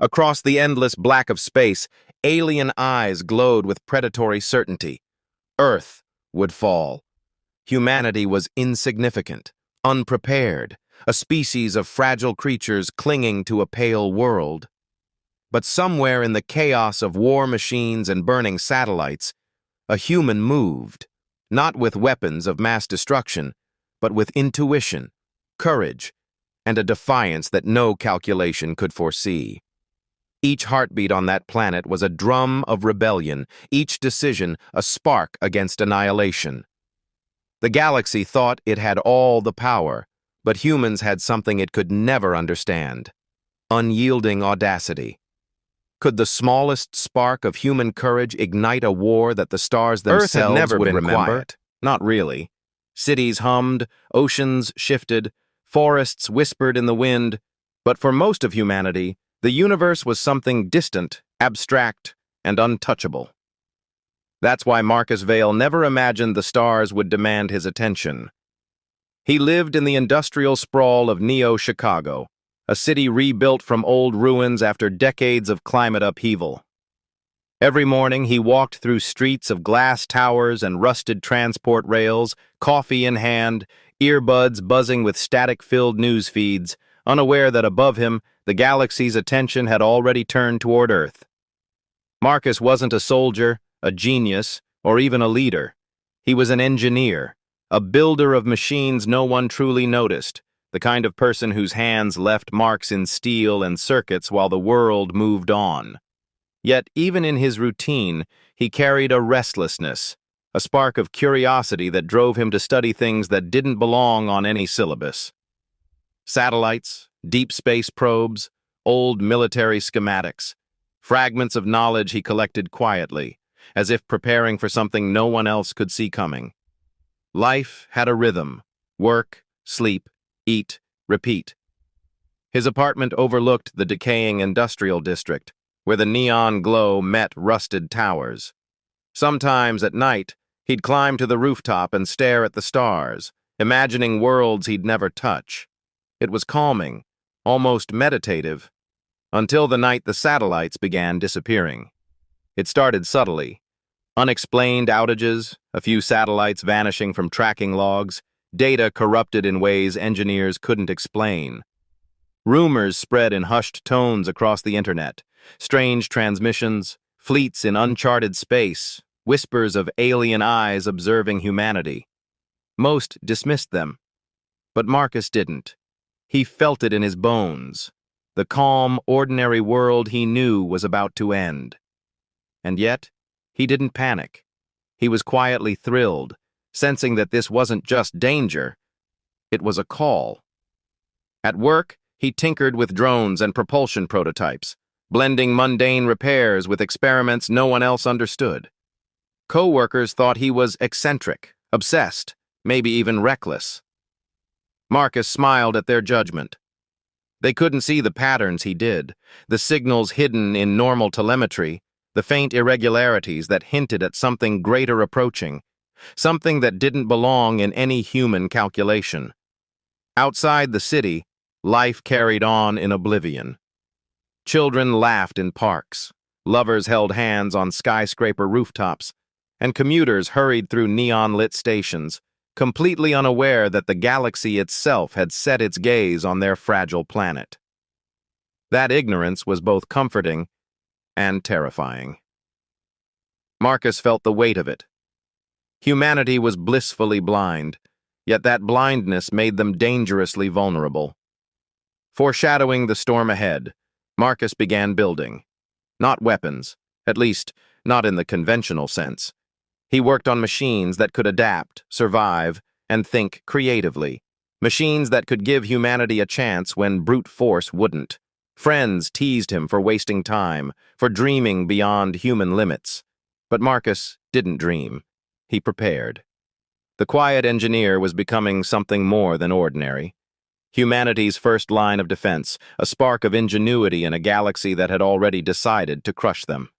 Across the endless black of space, alien eyes glowed with predatory certainty. Earth would fall. Humanity was insignificant, unprepared, a species of fragile creatures clinging to a pale world. But somewhere in the chaos of war machines and burning satellites, a human moved, not with weapons of mass destruction, but with intuition, courage, and a defiance that no calculation could foresee. Each heartbeat on that planet was a drum of rebellion, each decision a spark against annihilation. The galaxy thought it had all the power, but humans had something it could never understand: unyielding audacity. Could the smallest spark of human courage ignite a war that the stars themselves would remember? Not really. Cities hummed, oceans shifted, forests whispered in the wind, but for most of humanity, the universe was something distant, abstract, and untouchable. That's why Marcus Vail never imagined the stars would demand his attention. He lived in the industrial sprawl of Neo-Chicago, a city rebuilt from old ruins after decades of climate upheaval. Every morning he walked through streets of glass towers and rusted transport rails, coffee in hand, earbuds buzzing with static-filled news feeds, unaware that above him, the galaxy's attention had already turned toward Earth. Marcus wasn't a soldier, a genius, or even a leader. He was an engineer, a builder of machines no one truly noticed, the kind of person whose hands left marks in steel and circuits while the world moved on. Yet, even in his routine, he carried a restlessness, a spark of curiosity that drove him to study things that didn't belong on any syllabus. Satellites, deep space probes, old military schematics, fragments of knowledge he collected quietly, as if preparing for something no one else could see coming. Life had a rhythm: work, sleep, eat, repeat. His apartment overlooked the decaying industrial district, where the neon glow met rusted towers. Sometimes at night, he'd climb to the rooftop and stare at the stars, imagining worlds he'd never touch. It was calming, almost meditative, until the night the satellites began disappearing. It started subtly. Unexplained outages, a few satellites vanishing from tracking logs, data corrupted in ways engineers couldn't explain. Rumors spread in hushed tones across the internet, strange transmissions, fleets in uncharted space, whispers of alien eyes observing humanity. Most dismissed them, but Marcus didn't. He felt it in his bones. The calm, ordinary world he knew was about to end. And yet, he didn't panic. He was quietly thrilled, sensing that this wasn't just danger, it was a call. At work, he tinkered with drones and propulsion prototypes, blending mundane repairs with experiments no one else understood. Co-workers thought he was eccentric, obsessed, maybe even reckless. Marcus smiled at their judgment. They couldn't see the patterns he did, the signals hidden in normal telemetry, the faint irregularities that hinted at something greater approaching, something that didn't belong in any human calculation. Outside the city, life carried on in oblivion. Children laughed in parks, lovers held hands on skyscraper rooftops, and commuters hurried through neon-lit stations, completely unaware that the galaxy itself had set its gaze on their fragile planet. That ignorance was both comforting and terrifying. Marcus felt the weight of it. Humanity was blissfully blind, yet that blindness made them dangerously vulnerable. Foreshadowing the storm ahead, Marcus began building. Not weapons, at least not in the conventional sense. He worked on machines that could adapt, survive, and think creatively. Machines that could give humanity a chance when brute force wouldn't. Friends teased him for wasting time, for dreaming beyond human limits. But Marcus didn't dream. He prepared. The quiet engineer was becoming something more than ordinary. Humanity's first line of defense, a spark of ingenuity in a galaxy that had already decided to crush them.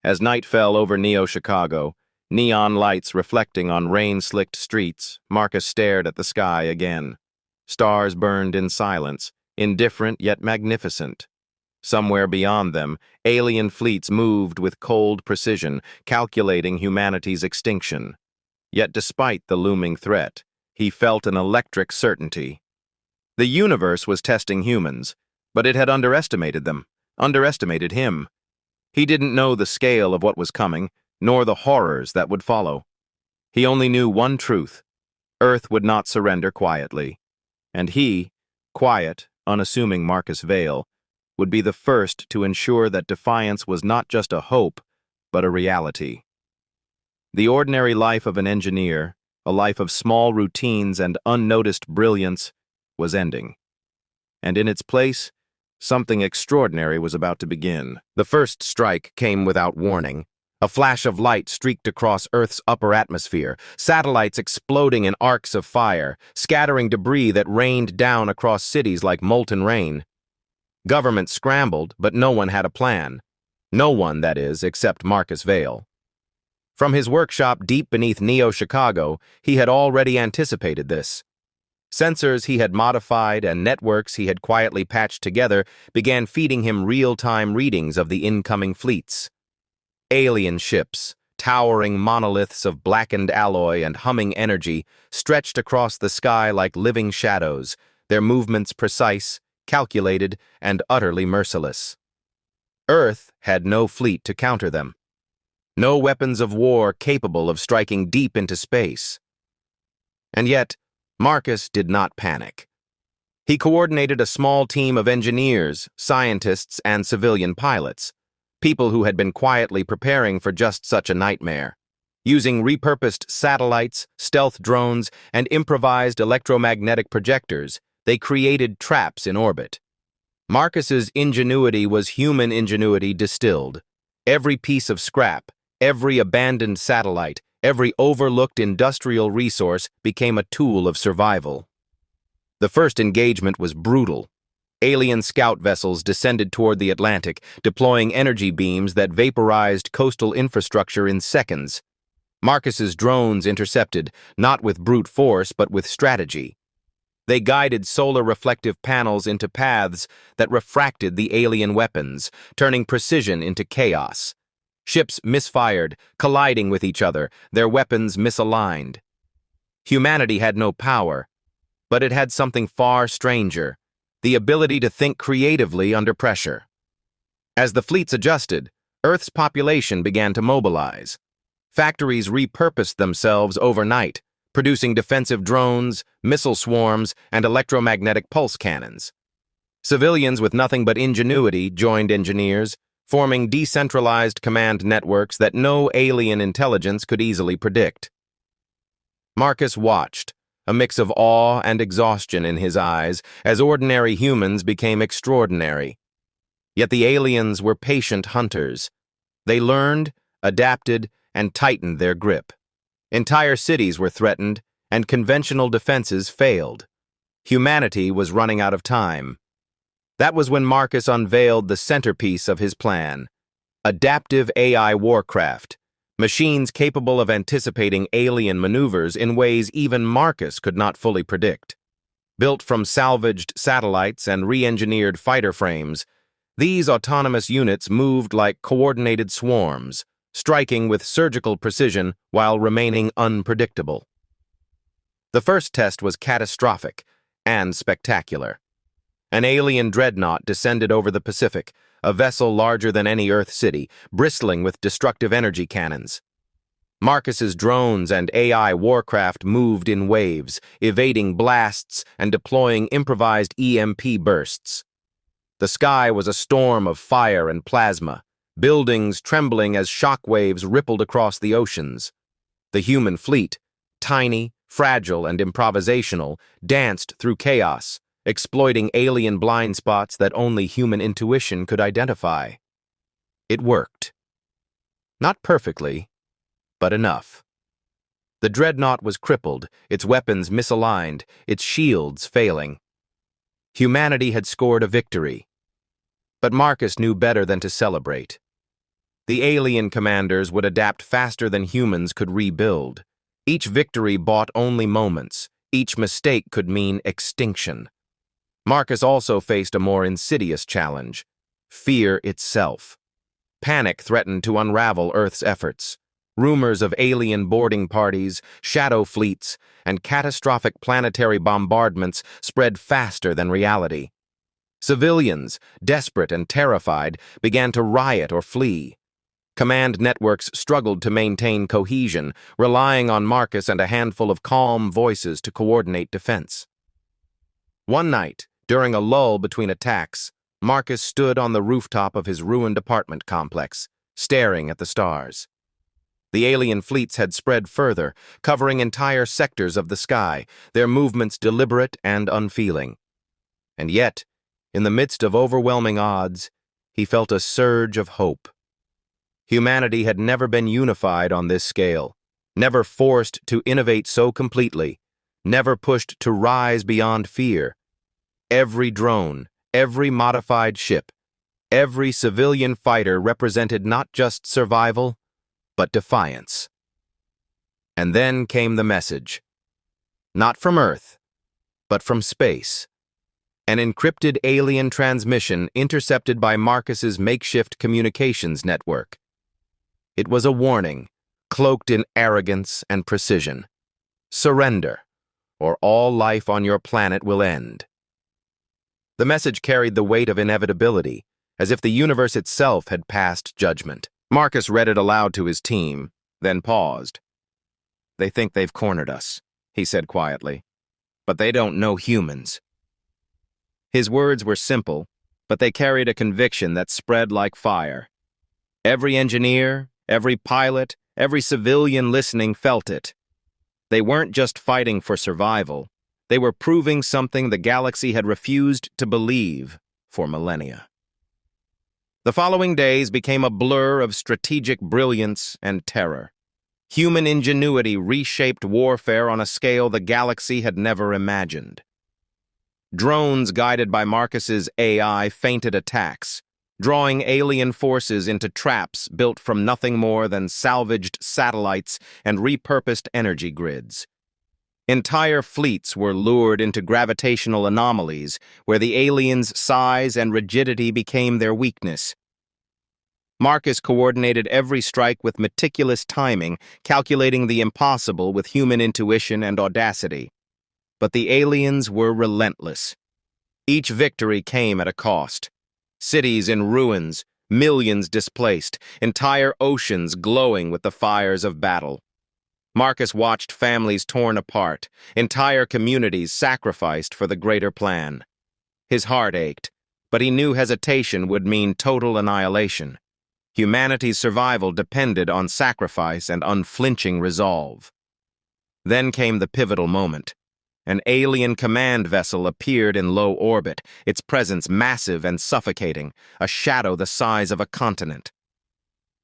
As night fell over Neo-Chicago, neon lights reflecting on rain-slicked streets, Marcus stared at the sky again. Stars burned in silence, indifferent yet magnificent. Somewhere beyond them, alien fleets moved with cold precision, calculating humanity's extinction. Yet despite the looming threat, he felt an electric certainty. The universe was testing humans, but it had underestimated them, underestimated him. He didn't know the scale of what was coming, nor the horrors that would follow. He only knew one truth: Earth would not surrender quietly. And he, quiet, unassuming Marcus Vale, would be the first to ensure that defiance was not just a hope, but a reality. The ordinary life of an engineer, a life of small routines and unnoticed brilliance, was ending. And in its place, something extraordinary was about to begin. The first strike came without warning. A flash of light streaked across Earth's upper atmosphere, satellites exploding in arcs of fire, scattering debris that rained down across cities like molten rain. Government scrambled, but no one had a plan. No one, that is, except Marcus Vale. From his workshop deep beneath Neo-Chicago, he had already anticipated this. Sensors he had modified and networks he had quietly patched together began feeding him real-time readings of the incoming fleets. Alien ships, towering monoliths of blackened alloy and humming energy, stretched across the sky like living shadows, their movements precise, calculated, and utterly merciless. Earth had no fleet to counter them. No weapons of war capable of striking deep into space. And yet, Marcus did not panic. He coordinated a small team of engineers, scientists, and civilian pilots, people who had been quietly preparing for just such a nightmare. Using repurposed satellites, stealth drones, and improvised electromagnetic projectors, they created traps in orbit. Marcus's ingenuity was human ingenuity distilled. Every piece of scrap, every abandoned satellite, every overlooked industrial resource became a tool of survival. The first engagement was brutal. Alien scout vessels descended toward the Atlantic, deploying energy beams that vaporized coastal infrastructure in seconds. Marcus's drones intercepted, not with brute force but with strategy. They guided solar reflective panels into paths that refracted the alien weapons, turning precision into chaos. Ships misfired, colliding with each other, their weapons misaligned. Humanity had no power, but it had something far stranger: the ability to think creatively under pressure. As the fleets adjusted, Earth's population began to mobilize. Factories repurposed themselves overnight, producing defensive drones, missile swarms, and electromagnetic pulse cannons. Civilians with nothing but ingenuity joined engineers, forming decentralized command networks that no alien intelligence could easily predict. Marcus watched, a mix of awe and exhaustion in his eyes, as ordinary humans became extraordinary. Yet the aliens were patient hunters. They learned, adapted, and tightened their grip. Entire cities were threatened, and conventional defenses failed. Humanity was running out of time. That was when Marcus unveiled the centerpiece of his plan: adaptive AI warcraft, machines capable of anticipating alien maneuvers in ways even Marcus could not fully predict. Built from salvaged satellites and re-engineered fighter frames, these autonomous units moved like coordinated swarms, striking with surgical precision while remaining unpredictable. The first test was catastrophic and spectacular. An alien dreadnought descended over the Pacific, a vessel larger than any Earth city, bristling with destructive energy cannons. Marcus's drones and AI warcraft moved in waves, evading blasts and deploying improvised EMP bursts. The sky was a storm of fire and plasma, buildings trembling as shockwaves rippled across the oceans. The human fleet, tiny, fragile, and improvisational, danced through chaos, exploiting alien blind spots that only human intuition could identify. It worked. Not perfectly, but enough. The dreadnought was crippled, its weapons misaligned, its shields failing. Humanity had scored a victory. But Marcus knew better than to celebrate. The alien commanders would adapt faster than humans could rebuild. Each victory bought only moments. Each mistake could mean extinction. Marcus also faced a more insidious challenge: fear itself. Panic threatened to unravel Earth's efforts. Rumors of alien boarding parties, shadow fleets, and catastrophic planetary bombardments spread faster than reality. Civilians, desperate and terrified, began to riot or flee. Command networks struggled to maintain cohesion, relying on Marcus and a handful of calm voices to coordinate defense. One night, during a lull between attacks, Marcus stood on the rooftop of his ruined apartment complex, staring at the stars. The alien fleets had spread further, covering entire sectors of the sky, their movements deliberate and unfeeling. And yet, in the midst of overwhelming odds, he felt a surge of hope. Humanity had never been unified on this scale, never forced to innovate so completely, never pushed to rise beyond fear. Every drone, every modified ship, every civilian fighter represented not just survival, but defiance. And then came the message. Not from Earth, but from space. An encrypted alien transmission intercepted by Marcus's makeshift communications network. It was a warning, cloaked in arrogance and precision. Surrender, or all life on your planet will end. The message carried the weight of inevitability, as if the universe itself had passed judgment. Marcus read it aloud to his team, then paused. "They think they've cornered us," he said quietly. "But they don't know humans." His words were simple, but they carried a conviction that spread like fire. Every engineer, every pilot, every civilian listening felt it. They weren't just fighting for survival. They were proving something the galaxy had refused to believe for millennia. The following days became a blur of strategic brilliance and terror. Human ingenuity reshaped warfare on a scale the galaxy had never imagined. Drones guided by Marcus's AI feinted attacks, drawing alien forces into traps built from nothing more than salvaged satellites and repurposed energy grids. Entire fleets were lured into gravitational anomalies where the aliens' size and rigidity became their weakness. Marcus coordinated every strike with meticulous timing, calculating the impossible with human intuition and audacity. But the aliens were relentless. Each victory came at a cost. Cities in ruins, millions displaced, entire oceans glowing with the fires of battle. Marcus watched families torn apart, entire communities sacrificed for the greater plan. His heart ached, but he knew hesitation would mean total annihilation. Humanity's survival depended on sacrifice and unflinching resolve. Then came the pivotal moment. An alien command vessel appeared in low orbit, its presence massive and suffocating, a shadow the size of a continent.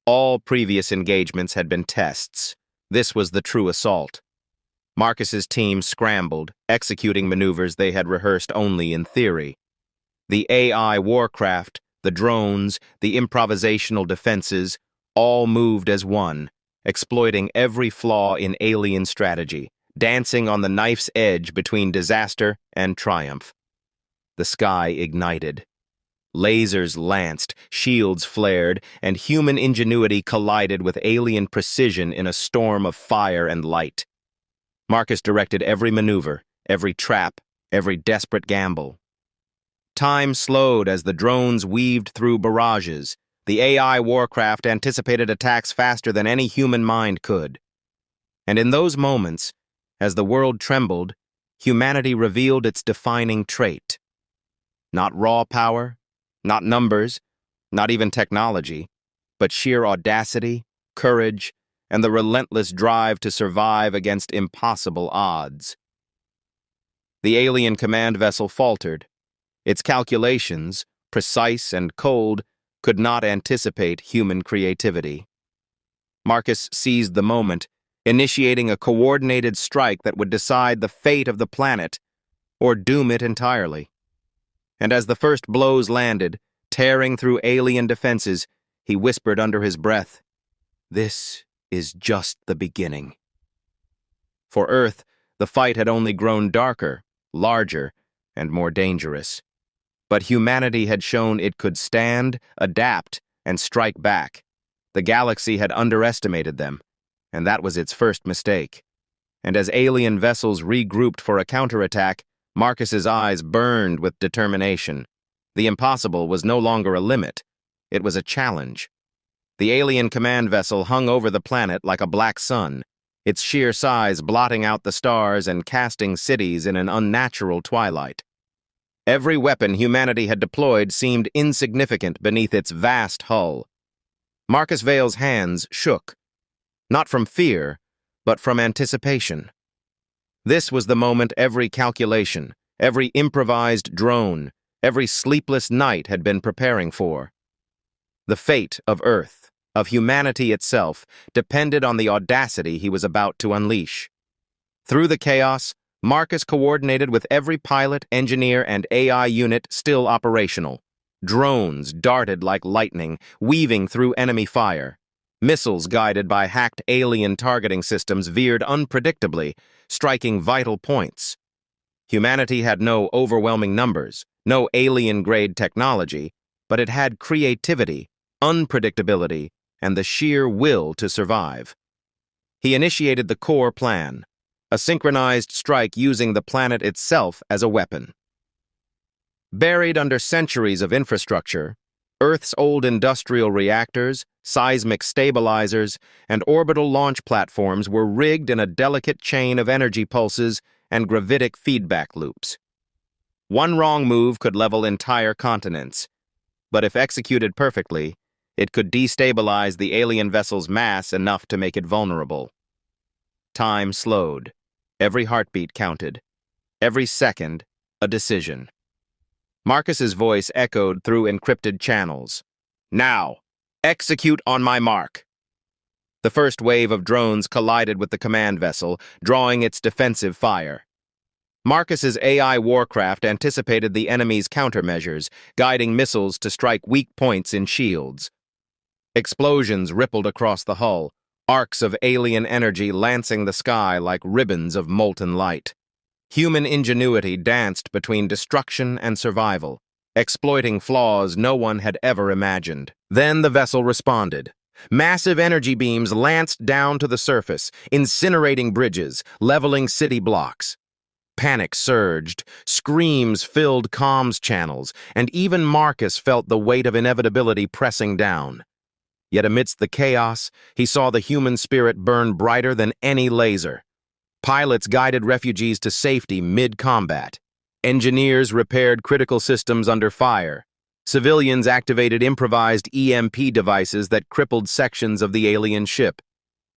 All previous engagements had been tests. This was the true assault. Marcus's team scrambled, executing maneuvers they had rehearsed only in theory. The AI warcraft, the drones, the improvisational defenses, all moved as one, exploiting every flaw in alien strategy, dancing on the knife's edge between disaster and triumph. The sky ignited. Lasers lanced, shields flared, and human ingenuity collided with alien precision in a storm of fire and light. Marcus directed every maneuver, every trap, every desperate gamble. Time slowed as the drones weaved through barrages. The AI warcraft anticipated attacks faster than any human mind could. And in those moments, as the world trembled, humanity revealed its defining trait. Not raw power, not numbers, not even technology, but sheer audacity, courage, and the relentless drive to survive against impossible odds. The alien command vessel faltered. Its calculations, precise and cold, could not anticipate human creativity. Marcus seized the moment, initiating a coordinated strike that would decide the fate of the planet, or doom it entirely. And as the first blows landed, tearing through alien defenses, he whispered under his breath, "This is just the beginning." For Earth, the fight had only grown darker, larger, and more dangerous. But humanity had shown it could stand, adapt, and strike back. The galaxy had underestimated them, and that was its first mistake. And as alien vessels regrouped for a counterattack, Marcus's eyes burned with determination. The impossible was no longer a limit. It was a challenge. The alien command vessel hung over the planet like a black sun, its sheer size blotting out the stars and casting cities in an unnatural twilight. Every weapon humanity had deployed seemed insignificant beneath its vast hull. Marcus Vale's hands shook, not from fear, but from anticipation. This was the moment every calculation, every improvised drone, every sleepless night had been preparing for. The fate of Earth, of humanity itself, depended on the audacity he was about to unleash. Through the chaos, Marcus coordinated with every pilot, engineer, and AI unit still operational. Drones darted like lightning, weaving through enemy fire. Missiles guided by hacked alien targeting systems veered unpredictably, striking vital points. Humanity had no overwhelming numbers, no alien-grade technology, but it had creativity, unpredictability, and the sheer will to survive. He initiated the core plan, a synchronized strike using the planet itself as a weapon. Buried under centuries of infrastructure, Earth's old industrial reactors, seismic stabilizers, and orbital launch platforms were rigged in a delicate chain of energy pulses and gravitic feedback loops. One wrong move could level entire continents, but if executed perfectly, it could destabilize the alien vessel's mass enough to make it vulnerable. Time slowed. Every heartbeat counted. Every second, a decision. Marcus's voice echoed through encrypted channels. Now, execute on my mark. The first wave of drones collided with the command vessel, drawing its defensive fire. Marcus's AI warcraft anticipated the enemy's countermeasures, guiding missiles to strike weak points in shields. Explosions rippled across the hull, arcs of alien energy lancing the sky like ribbons of molten light. Human ingenuity danced between destruction and survival, exploiting flaws no one had ever imagined. Then the vessel responded. Massive energy beams lanced down to the surface, incinerating bridges, leveling city blocks. Panic surged, screams filled comms channels, and even Marcus felt the weight of inevitability pressing down. Yet amidst the chaos, he saw the human spirit burn brighter than any laser. Pilots guided refugees to safety mid-combat. Engineers repaired critical systems under fire. Civilians activated improvised EMP devices that crippled sections of the alien ship.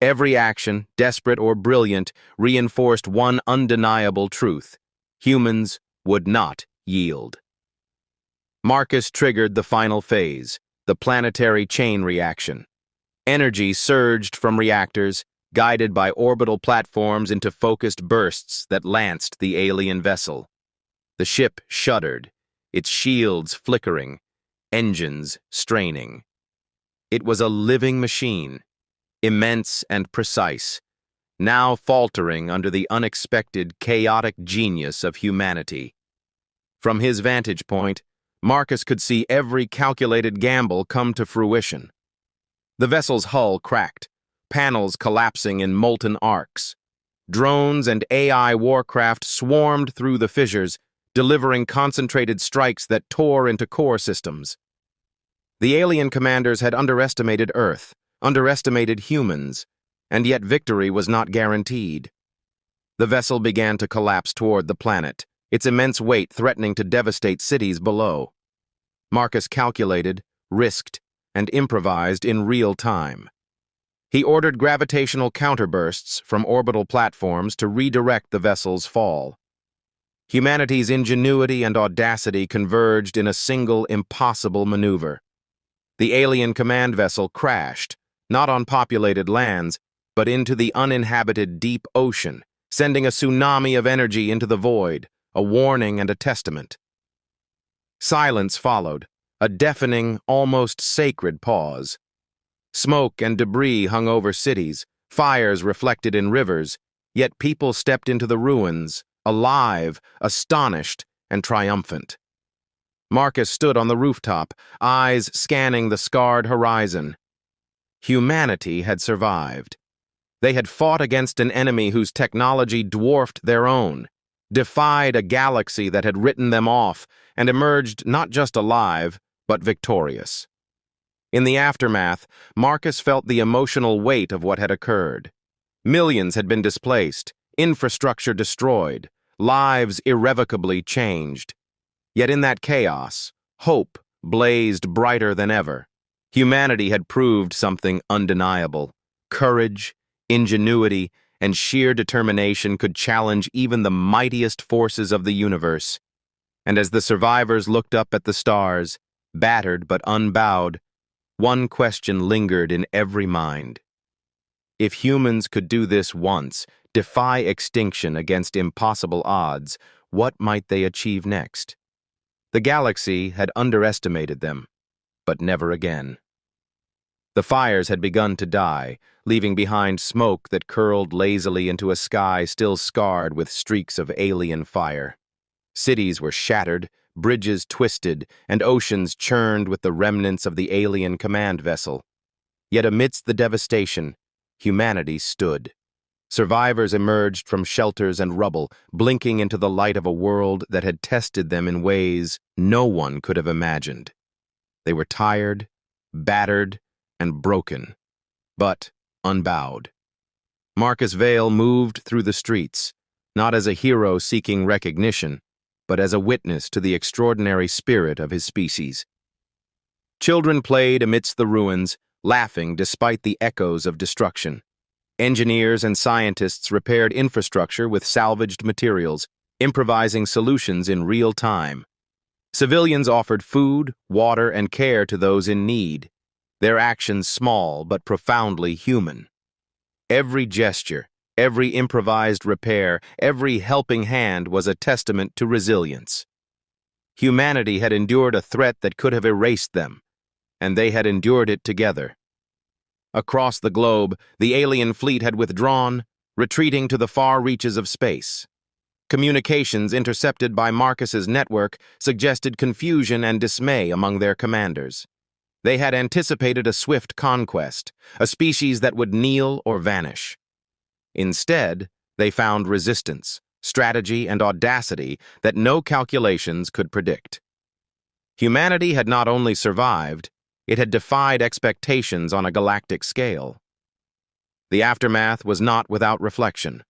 Every action, desperate or brilliant, reinforced one undeniable truth: humans would not yield. Marcus triggered the final phase, the planetary chain reaction. Energy surged from reactors, guided by orbital platforms into focused bursts that lanced the alien vessel. The ship shuddered, its shields flickering, engines straining. It was a living machine, immense and precise, now faltering under the unexpected, chaotic genius of humanity. From his vantage point, Marcus could see every calculated gamble come to fruition. The vessel's hull cracked, panels collapsing in molten arcs. Drones and AI warcraft swarmed through the fissures, delivering concentrated strikes that tore into core systems. The alien commanders had underestimated Earth, underestimated humans, and yet victory was not guaranteed. The vessel began to collapse toward the planet, its immense weight threatening to devastate cities below. Marcus calculated, risked, and improvised in real time. He ordered gravitational counterbursts from orbital platforms to redirect the vessel's fall. Humanity's ingenuity and audacity converged in a single impossible maneuver. The alien command vessel crashed, not on populated lands, but into the uninhabited deep ocean, sending a tsunami of energy into the void, a warning and a testament. Silence followed, a deafening, almost sacred pause. Smoke and debris hung over cities, fires reflected in rivers, yet people stepped into the ruins, alive, astonished, and triumphant. Marcus stood on the rooftop, eyes scanning the scarred horizon. Humanity had survived. They had fought against an enemy whose technology dwarfed their own, defied a galaxy that had written them off, and emerged not just alive, but victorious. In the aftermath, Marcus felt the emotional weight of what had occurred. Millions had been displaced, infrastructure destroyed, lives irrevocably changed. Yet in that chaos, hope blazed brighter than ever. Humanity had proved something undeniable. Courage, ingenuity, and sheer determination could challenge even the mightiest forces of the universe. And as the survivors looked up at the stars, battered but unbowed, one question lingered in every mind. If humans could do this once, defy extinction against impossible odds, what might they achieve next? The galaxy had underestimated them, but never again. The fires had begun to die, leaving behind smoke that curled lazily into a sky still scarred with streaks of alien fire. Cities were shattered, bridges twisted, and oceans churned with the remnants of the alien command vessel. Yet amidst the devastation, humanity stood. Survivors emerged from shelters and rubble, blinking into the light of a world that had tested them in ways no one could have imagined. They were tired, battered, and broken, but unbowed. Marcus Vale moved through the streets, not as a hero seeking recognition, but as a witness to the extraordinary spirit of his species. Children played amidst the ruins, laughing despite the echoes of destruction. Engineers and scientists repaired infrastructure with salvaged materials, improvising solutions in real time. Civilians offered food, water, and care to those in need, their actions small but profoundly human. Every gesture, every improvised repair, every helping hand was a testament to resilience. Humanity had endured a threat that could have erased them, and they had endured it together. Across the globe, the alien fleet had withdrawn, retreating to the far reaches of space. Communications intercepted by Marcus's network suggested confusion and dismay among their commanders. They had anticipated a swift conquest, a species that would kneel or vanish. Instead, they found resistance, strategy, and audacity that no calculations could predict. Humanity had not only survived, it had defied expectations on a galactic scale. The aftermath was not without reflection.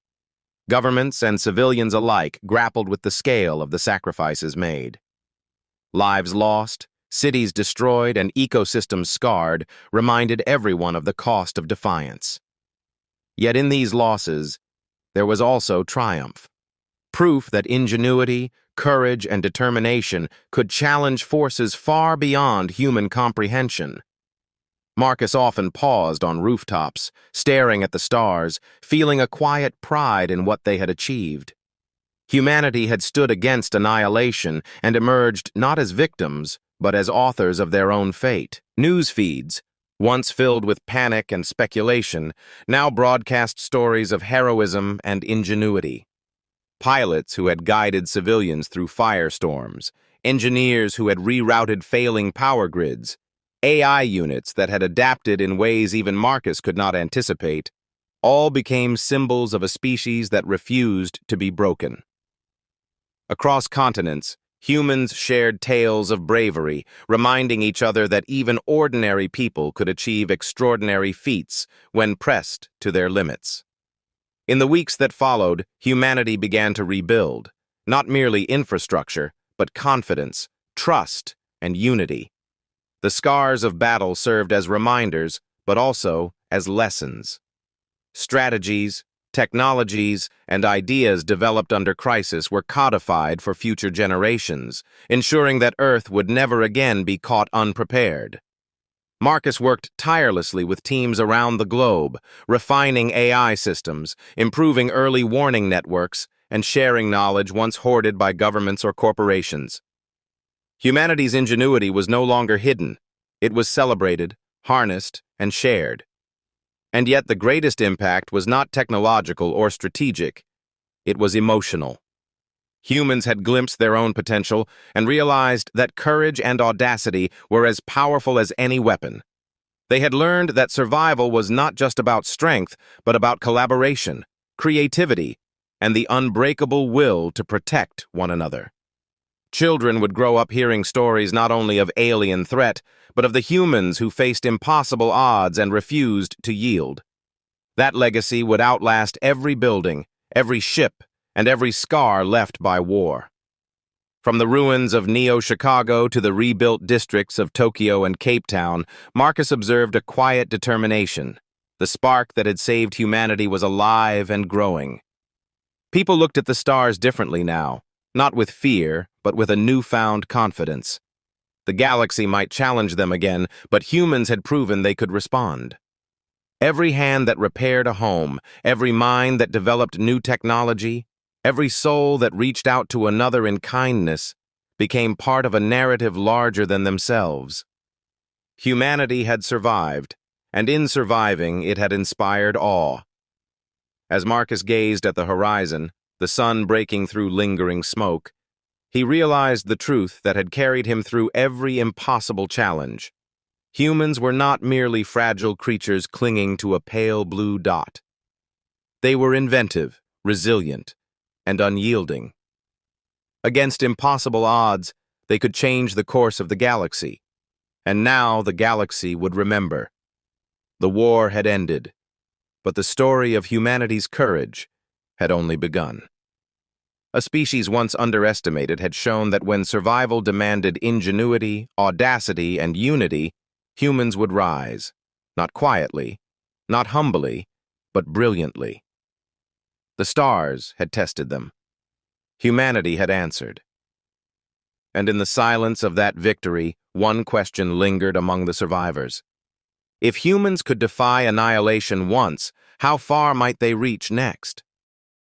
Governments and civilians alike grappled with the scale of the sacrifices made. Lives lost, cities destroyed, and ecosystems scarred reminded everyone of the cost of defiance. Yet in these losses, there was also triumph. Proof that ingenuity, courage, and determination could challenge forces far beyond human comprehension. Marcus often paused on rooftops, staring at the stars, feeling a quiet pride in what they had achieved. Humanity had stood against annihilation and emerged not as victims, but as authors of their own fate. News feeds, once filled with panic and speculation, now broadcast stories of heroism and ingenuity. Pilots who had guided civilians through firestorms, engineers who had rerouted failing power grids, AI units that had adapted in ways even Marcus could not anticipate, all became symbols of a species that refused to be broken. Across continents, humans shared tales of bravery, reminding each other that even ordinary people could achieve extraordinary feats when pressed to their limits. In the weeks that followed, humanity began to rebuild, not merely infrastructure, but confidence, trust, and unity. The scars of battle served as reminders, but also as lessons. Strategies, technologies, and ideas developed under crisis were codified for future generations, ensuring that Earth would never again be caught unprepared. Marcus worked tirelessly with teams around the globe, refining AI systems, improving early warning networks, and sharing knowledge once hoarded by governments or corporations. Humanity's ingenuity was no longer hidden. It was celebrated, harnessed, and shared. And yet the greatest impact was not technological or strategic. It was emotional. Humans had glimpsed their own potential and realized that courage and audacity were as powerful as any weapon. They had learned that survival was not just about strength, but about collaboration, creativity, and the unbreakable will to protect one another. Children would grow up hearing stories not only of alien threat, but of the humans who faced impossible odds and refused to yield. That legacy would outlast every building, every ship, and every scar left by war. From the ruins of Neo-Chicago to the rebuilt districts of Tokyo and Cape Town, Marcus observed a quiet determination. The spark that had saved humanity was alive and growing. People looked at the stars differently now, not with fear, but with a newfound confidence. The galaxy might challenge them again, but humans had proven they could respond. Every hand that repaired a home, every mind that developed new technology, every soul that reached out to another in kindness became part of a narrative larger than themselves. Humanity had survived, and in surviving, it had inspired awe. As Marcus gazed at the horizon, the sun breaking through lingering smoke, he realized the truth that had carried him through every impossible challenge. Humans were not merely fragile creatures clinging to a pale blue dot. They were inventive, resilient, and unyielding. Against impossible odds, they could change the course of the galaxy. And now the galaxy would remember. The war had ended, but the story of humanity's courage had only begun. A species once underestimated had shown that when survival demanded ingenuity, audacity, and unity, humans would rise, not quietly, not humbly, but brilliantly. The stars had tested them. Humanity had answered. And in the silence of that victory, one question lingered among the survivors. If humans could defy annihilation once, how far might they reach next?